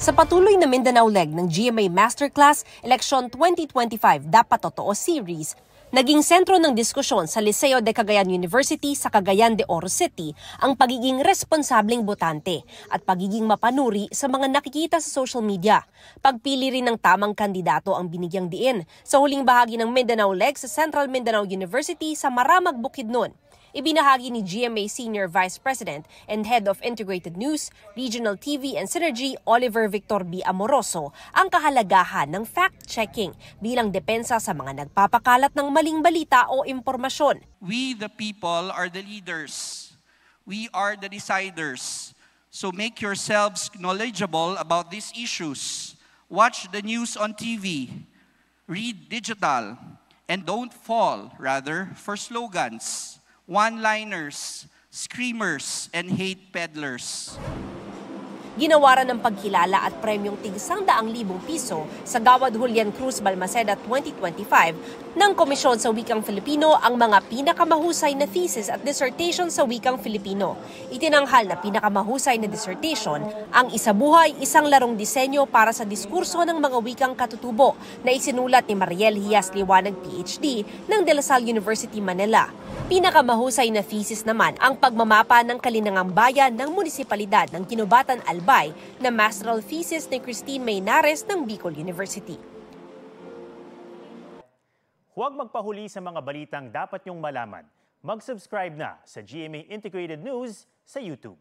Sa patuloy na Mindanao leg ng GMA Masterclass Election 2025 Dapat Totoo Series, naging sentro ng diskusyon sa Liceo de Cagayan University sa Cagayan de Oro City ang pagiging responsableng botante at pagiging mapanuri sa mga nakikita sa social media. Pagpili rin ng tamang kandidato ang binigyang diin sa huling bahagi ng Mindanao leg sa Central Mindanao University sa Maramag, Bukidnon. Ibinahagi ni GMA Senior Vice President and Head of Integrated News, Regional TV and Synergy, Oliver Victor B. Amoroso, ang kahalagahan ng fact-checking bilang depensa sa mga nagpapakalat ng maling balita o impormasyon. We the people are the leaders. We are the deciders. So make yourselves knowledgeable about these issues. Watch the news on TV. Read digital. And don't fall, rather, for slogans, one-liners, screamers, and hate peddlers. Ginawaran ng pagkilala at premyong tig 100,000 piso sa Gawad Julian Cruz Balmaceda 2025 ng Komisyon sa Wikang Filipino ang mga pinakamahusay na thesis at dissertation sa Wikang Filipino. Itinanghal na pinakamahusay na dissertation ang Isabuhay, Isang Larong Disenyo para sa Diskurso ng Mga Wikang Katutubo na isinulat ni Mariel Hias Liwanag PhD ng De La Salle University, Manila. Pinakamahusay na thesis naman ang pagmamapa ng kalinangang bayan ng munisipalidad ng Kinubatan, Albay na masteral thesis ni Christine Maynares ng Bicol University. Huwag magpahuli sa mga balitang dapat niyong malaman. Mag-subscribe na sa GMA Integrated News sa YouTube.